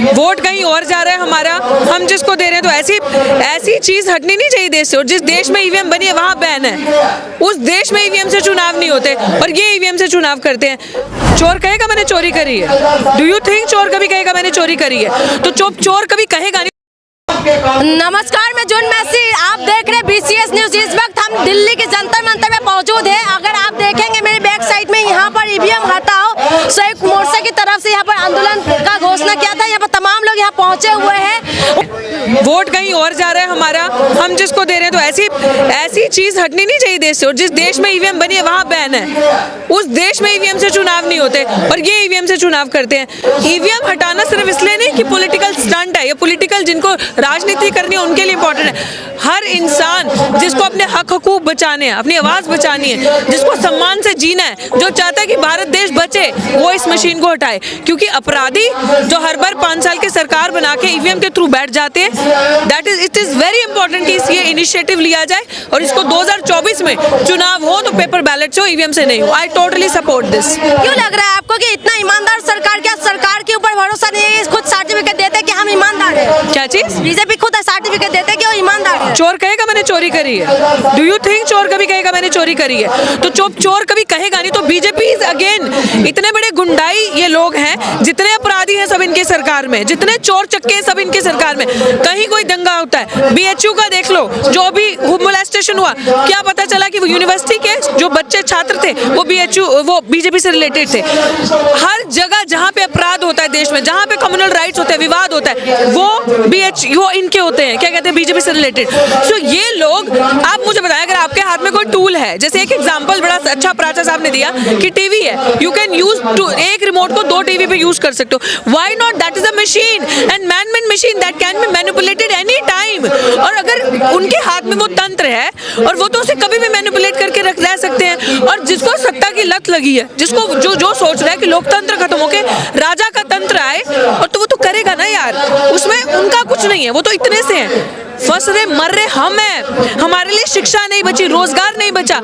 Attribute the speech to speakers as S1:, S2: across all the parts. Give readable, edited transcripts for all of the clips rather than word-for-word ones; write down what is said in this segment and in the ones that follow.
S1: Vote कहीं और जा रहा है हमारा, हम जिसको दे रहे हैं। तो ऐसी चीज हटनी नहीं चाहिए देश से। और जिस देश में ईवीएम बनी है वहां बैन है, उस देश में ईवीएम से चुनाव नहीं होते और ये ईवीएम से चुनाव करते हैं। चोर कहेगा मैंने चोरी करी है? डू यू थिंक चोर कभी कहेगा मैंने चोरी करी है? तो चोर कभी कहेगा नहीं।
S2: नमस्कार, मैं जून मैसी, आप देख रहे हैं BCS न्यूज। इस वक्त हम दिल्ली के जंतर मंतर में मौजूद हैं। अगर आप देखेंगे मेरी बैक साइड में, यहाँ पर ईवीएम हटाओ संयुक्त मोर्चा की तरफ से यहाँ पर आंदोलन का घोषणा किया था। यहाँ पर तमाम लोग यहाँ पहुँचे हुए हैं।
S1: वोट कहीं और जा रहा है हमारा, हम जिसको दे रहे हैं। तो ऐसी चीज हटनी नहीं चाहिए देश से। और जिस देश में ईवीएम बनी है वहां बैन है, उस देश में ईवीएम से चुनाव नहीं होते और ये ईवीएम से चुनाव करते हैं। ईवीएम हटाना सिर्फ इसलिए नहीं कि पॉलिटिकल स्टंट है, ये पॉलिटिकल जिनको राजनीति करनी है उनके लिए इंपॉर्टेंट है। हर इंसान जिसको अपने हक हकूक बचाने हैं, अपनी आवाज बचानी है, जिसको सम्मान से जीना है, जो चाहता है कि भारत देश बचे, वो इस मशीन को हटाए। क्योंकि अपराधी जो हर बार 5 साल की सरकार बना के ईवीएम के थ्रू बैठ जाते हैं, इट इज वेरी इंपॉर्टेंट कि ये इनिशिएटिव लिया जाए और इसको 2024 में चुनाव हो तो पेपर बैलेट से हो, ईवीएम से नहीं हो। I totally support this.
S2: क्यों लग रहा है आपको कि इतना ईमानदार सरकार, क्या सरकार के ऊपर भरोसा नहीं है? खुद सर्टिफिकेट देते हैं कि हम ईमानदार हैं।
S1: क्या चीज?
S2: बीजेपी खुद सर्टिफिकेट देते हैं कि वो ईमानदार है।
S1: चोर कहेगा मैंने चोरी करी है? डू यू थिंक चोर कभी कहेगा मैंने चोरी करी है? तो चोर कभी कहेगा नहीं। तो बीजेपी अगेन, इतने बड़े गुंडाई ये लोग हैं, जितने अपराधी हैं सब इनके सरकार में, जितने चोर चक्के सब इनके सरकार में। कहीं कोई दंगा होता है, BHU का देख लो, जो अभी मोलेस्टेशन हुआ, क्या पता चला कि वो यूनिवर्सिटी के जो बच्चे छात्र थे वो बीजेपी से रिलेटेड थे। हर जगह जहाँ पे अपराध होता है देश में, जहाँ पे कम्युनल राइट्स होते हैं, विवाद होता है, वो इनके होते हैं, क्या कहते हैं, बीजेपी से रिलेटेड। सो ये लोग, आप मुझे बताएं, अगर आपके हाथ में कोई टूल है, जैसे एक एग्जांपल बड़ा अच्छा प्राचा साहब ने दिया कि टीवी है, यू कैन यूज एक रिमोट को 2 टीवी पे यूज कर सकते हो। Why not? That is a machine and man-made machine that can be manipulated any time. और अगर उनके हाथ में वो तंत्र है और वो तो उसे कभी भी मैनिपुलेट करके रह सकते हैं। और जिसको सत्ता की लत लगी है, जिसको जो सोच रहा है कि लोकतंत्र खत्म होके राजा का तंत्र आए, और तो वो तो करेगा ना यार, उसमें उनका कुछ नहीं है, वो तो इतने से हैं। फंस रहे मर रहे हम हैं, हमारे लिए शिक्षा नहीं बची, रोजगार नहीं बचा,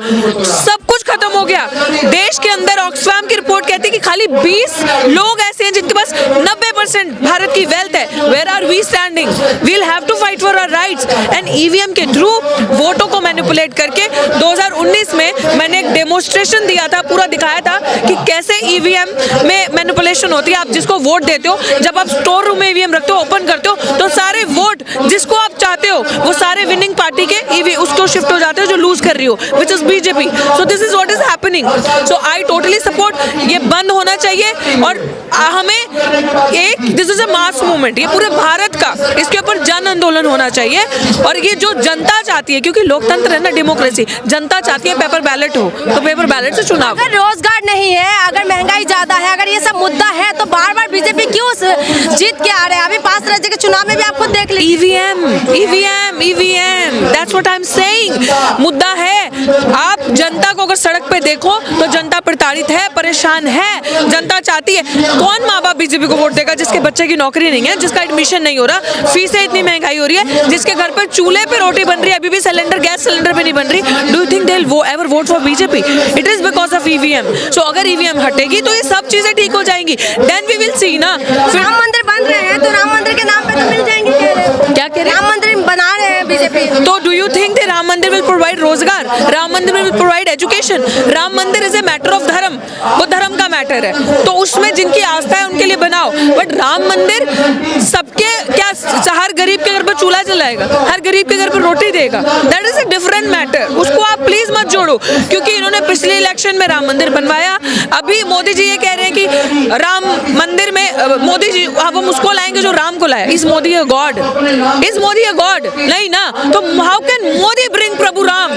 S1: सब कुछ खत्म हो गया। देश के अंदर ऑक्सफैम की रिपोर्ट कहती है कि खाली 20 लोग ऐसे हैं जिनके पास 90% भारत की वेल्थ है। Where are we standing? We'll have to fight for our rights. And EVM के थ्रू वोटों को मैनिपुलेट करके 2019 में मैंने एक डेमोन्स्ट्रेशन दिया था, पूरा दिखाया था कि कैसे ईवीएम में मैनिपुलेशन होती है। आप जिसको वोट देते हो, जब आप स्टोर रूम में ईवीएम रखते हो, ओपन करते हो, तो सारे वोट जिसको आप चाहते हो वो सारे विनिंग पार्टी के उसको शिफ्ट हो जाते हो जो लूज कर रही हो, which is BJP. So this is what is happening. So I totally support, ये बंद होना चाहिए। और हमें this is a mass movement, ये पूरे भारत का, इसके ऊपर जन आंदोलन होना चाहिए। और ये जो जनता चाहती है, क्योंकि लोकतंत्र है ना, डेमोक्रेसी, जनता चाहती है पेपर बैलेट हो, तो पेपर बैलेट से चुनाव।
S2: अगर रोजगार नहीं है, अगर महंगाई ज्यादा है, अगर ये सब मुद्दा है, तो बार बार बीजेपी क्यों जीत के आ रहे हैं? अभी 5 राज्य के चुनाव में भी आपको देख लीजिए, EVM, that's what I am saying. मुद्दा है, आप जनता को अगर सड़क पे देखो तो जनता प्रताड़ित है, परेशान है, जनता चाहती है। कौन माँ बाप बीजेपी को वोट देगा जिसके बच्चे की नौकरी नहीं है, जिसका एडमिशन नहीं हो रहा, फीसें इतनी महंगाई हो रही है, जिसके घर पर चूल्हे पे रोटी बन रही है, अभी भी गैस सिलेंडर पे नहीं बन रही? Do you think they will ever vote for BJP? It is because of EVM. So अगर ईवीएम हटेगी तो ये सब चीजें ठीक हो जाएंगी, देन वी विल सी ना। राम मंदिर बन रहे हैं, तो राम मंदिर के नाम पे तो मिल जाएंगे।
S1: क्या कह रहे हैं?
S2: राम मंदिर बना रहे हैं बीजेपी,
S1: तो do you think the Ram मंदिर विल प्रोवाइड रोजगार? राम मंदिर विल प्रोवाइड एजुकेशन? राम मंदिर इज ए मैटर ऑफ धर्म, वो धर्म का मैटर है, तो उसमें जिनकी आस्था है उनके लिए बनाओ। बट राम मंदिर सबके, क्या हर गरीब के घर पर चूल्हा जलाएगा, हर गरीब के घर पर रोटी देगा? That is a different matter, उसको आप प्लीज मत जोड़ो। क्योंकि इन्होंने पिछले इलेक्शन में राम मंदिर बनवाया, अभी मोदी जी ये कह रहे हैं कि राम मंदिर में मोदी जी, अब हम उसको लाएंगे जो राम को लाया। Is Modi a God? Is Modi a God? नहीं ना। तो हाउ कैन मोदी ब्रिंग प्रभु राम?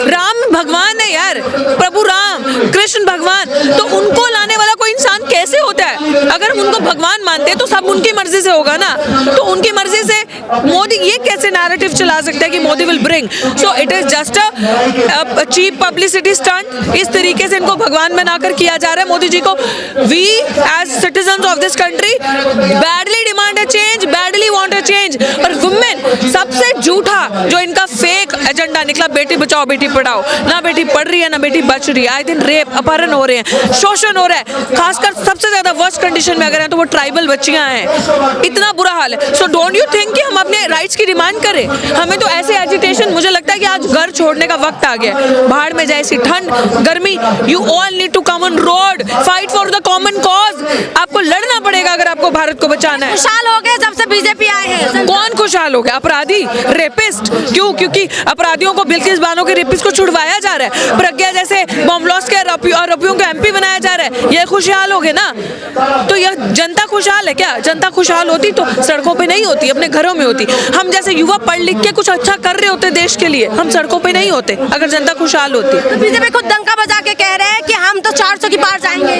S1: राम भगवान है यार, प्रभु राम, कृष्ण भगवान, तो उनको लाने वाला कोई इंसान कैसे होता है? अगर उनको भगवान मानते हैं तो सब उनकी मर्जी से होगा ना, तो उनकी मर्जी से मोदी ये कैसे नैरेटिव चला सकता है कि Modi will bring? So it is just a cheap publicity stunt. इस तरीके से इनको भगवान बनाकर किया जा रहा है मोदी जी को। We as citizens of this country badly demand a change, badly want a change. और वुमेन सबसे झूठा जो इनका फेक एजेंडा झंडा निकला बेटी बचाओ बेटी पढ़ाओ, ना बेटी पढ़ रही है ना बेटी बच रही है। आए दिन रेप अपहरण हो रहे हैं, शोषण हो रहा है, खासकर सबसे ज्यादा वर्स्ट कंडीशन में अगर है तो वो ट्राइबल बच्चियां हैं। इतना बुरा हाल है। सो डोंट यू थिंक कि हम अपने राइट्स की डिमांड करें? हमें तो ऐसे एजिटेशन, मुझे लगता है कि आज घर छोड़ने का वक्त आ गया है। बाहर में जैसी ठंड गर्मी, you all need to come on road, fight for the common cause. आपको लड़ना पड़ेगा अगर आपको भारत को बचाना है।
S2: खुशहाल हो गए जब से बीजेपी आए हैं।
S1: कौन खुशहाल हो गया? अपराधी, रेपिस्ट। क्यों? क्योंकि अपराधियों को, बिल्किस बानो के रेपिस्ट को छुड़वाया जा रहा है। प्रज्ञा जैसे बॉम्बलॉस के आरोपियों को एमपी बनाया जा रहा है। ये खुशहाल हो गए ना? तो यह जनता खुशहाल है क्या? जनता खुशहाल होती तो सड़कों पे नहीं होती, अपने घरों में होती। हम जैसे युवा पढ़ लिख के कुछ अच्छा कर रहे होते देश के लिए, हम सड़कों पे नहीं होते अगर जनता खुशहाल होती।
S2: तो बीजेपी खुद डंका बजा के कह रहे हैं कि हम तो 400 की पार जाएंगे।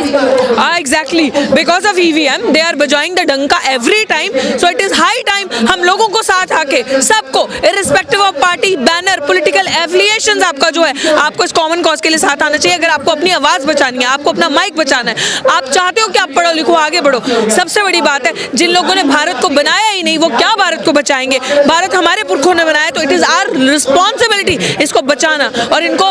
S1: Exactly, because of EVM they are बजाइंग द डंका every time. So it is high time हम लोगों को साथ आके, सबको irrespective of party, banner, political affiliations, आपका जो है, आपको इस कॉमन कॉज के लिए साथ आना चाहिए। अगर आपको अपनी आवाज बचानी है, आपको अपना माइक बचाना है, आप चाहते हो कि आप पढ़ो लिखो आगे बढ़ो। सबसे बड़ी बात है, जिन लोगों ने भारत को बनाया ही नहीं वो क्या भारत को बचाएंगे? भारत हमारे पुरखों ने बनाया, तो इट इज आवर रिस्पॉन्सिबिलिटी इसको बचाना। और इनको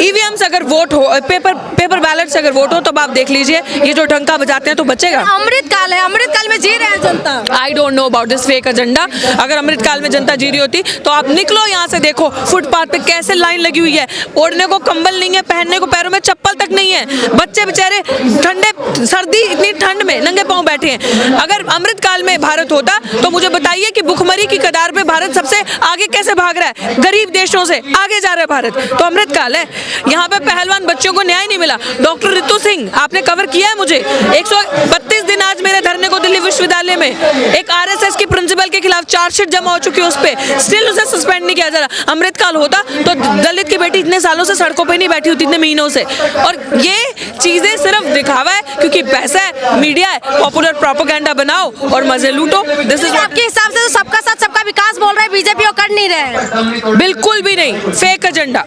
S1: ईवीएम से अगर वोट हो, पेपर बैलेट से अगर वोट हो, तो आप देख लीजिए ये जो डंका बजाते हैं तो बचेगा।
S2: अमृतकाल है, अमृतकाल में जी रहे हैं जनता।
S1: I don't know about this fake agenda. अगर अमृतकाल में जनता जी रही होती तो आप निकलो यहाँ से, देखो फुटपाथ पे कैसे लाइन लगी हुई है। ओढ़ने को कंबल नहीं है, पहनने को पैरों में चप्पल तक नहीं है। बच्चे बेचारे ठंडे, सर्दी, इतनी ठंड में नंगे पांव बैठे हैं। अगर अमृतकाल में भारत होता तो मुझे बताइए कि भुखमरी की कगार पे भारत सबसे आगे कैसे भाग रहा है? गरीब देशों से आगे जा रहा है भारत। तो अमृतकाल है। यहाँ पे पहलवान बच्चों को न्याय नहीं मिला। डॉक्टर रितु सिंह, आपने कवर किया है मुझे। 132 दिन आज मेरे धरने को दिल्ली विश्वविद्यालय में, एक आरएसएस की प्रिंसिपल के खिलाफ चार्जशीट जमा हो चुकी है, उस पे स्टिल उसे सस्पेंड नहीं किया जा रहा। अमृतकाल होता तो दलित की बेटी इतने सालों से सड़कों पे नहीं बैठी होती, इतने महीनों से। और ये चीजें सिर्फ दिखावा है, क्योंकि पैसा है, मीडिया है, पॉपुलर प्रोपेगेंडा बनाओ और मजे लूटो। दिस इज
S2: आपके हिसाब से तो सबका साथ सबका विकास बोल रहे हैं, बीजेपी वो कर नहीं रहे।
S1: बिल्कुल भी नहीं, फेक एजेंडा।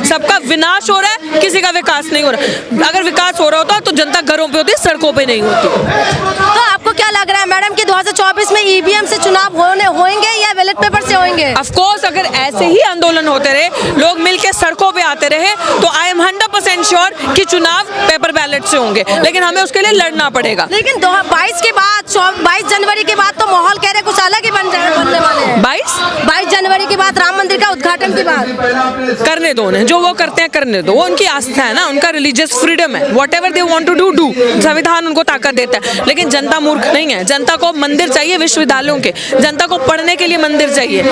S1: सबका विनाश हो रहा है, किसी का विकास नहीं हो रहा। अगर विकास हो रहा होता तो जनता घरों पे होती, सड़कों पे नहीं होती।
S2: तो आपको क्या लग रहा है मैडम कि 2024 में ईवीएम से चुनाव होंगे या बैलेट पेपर से होंगे?
S1: ऑफ कोर्स, अगर ऐसे ही आंदोलन होते रहे, लोग मिलके सड़कों पे आते रहे, तो आई एम 100% श्योर कि चुनाव पेपर बैलेट से होंगे। लेकिन हमें उसके लिए लड़ना पड़ेगा।
S2: लेकिन 22 के बाद, 22 जनवरी के बाद तो माहौल कह रहे कुछ अलग ही बनने वाले हैं। 22 जनवरी के बाद, राम मंदिर का उद्घाटन के बाद।
S1: करने दो उन्हें, जो वो करते हैं करने दो, वो उनकी आस्था है ना, उनका रिलीजियस फ्रीडम है। Whatever they want to do, संविधान उनको ताकत देता है। लेकिन जनता मूर्ख नहीं है। जनता को मंदिर चाहिए विश्वविद्यालयों के, जनता को पढ़ने के लिए मंदिर चाहिए,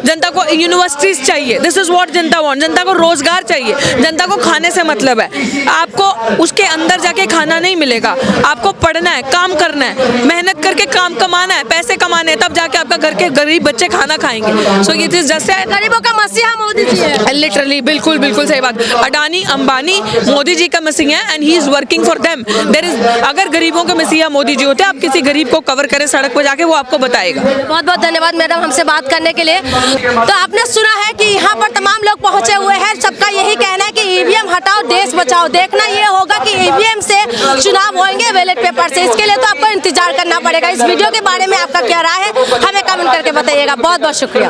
S1: जनता को यूनिवर्सिटीज चाहिए। This is what Janata want. जनता को रोजगार चाहिए, जनता को खाने से मतलब है। आपको उसके अंदर जाके खाना नहीं मिलेगा, आपको पढ़ना है, काम करना है, मेहनत करके काम कमाना है, पैसे कमाने हैं, तब जाके आपका घर के गरीब बच्चे खाना खाएंगे। सो इट इज जस्ट
S2: गरीबों का मसीहा मोदी जी है।
S1: लिटरली, बिल्कुल बिल्कुल सही बात। अडानी अंबानी मोदी जी का मसीहा है, and he is working for them. There is, अगर गरीबों के मसीहा मोदी जी होते, आप किसी गरीब को कवर करें सड़क पर जाके, वो आपको बताएगा।
S2: बहुत बहुत धन्यवाद मैडम हमसे बात करने के लिए। तो आपने सुना है कि यहाँ पर तमाम लोग पहुंचे हुए हैं, सबका यही कहना है कि ईवीएम हटाओ, देश बचाओ। देखना ये होगा कि ईवीएम से चुनाव होंगे बैलेट पेपर से। इसके लिए तो आपको इंतजार करना पड़ेगा। इस वीडियो के बारे में आपका क्या राय है, हमें कमेंट करके बताइएगा। बहुत बहुत शुक्रिया।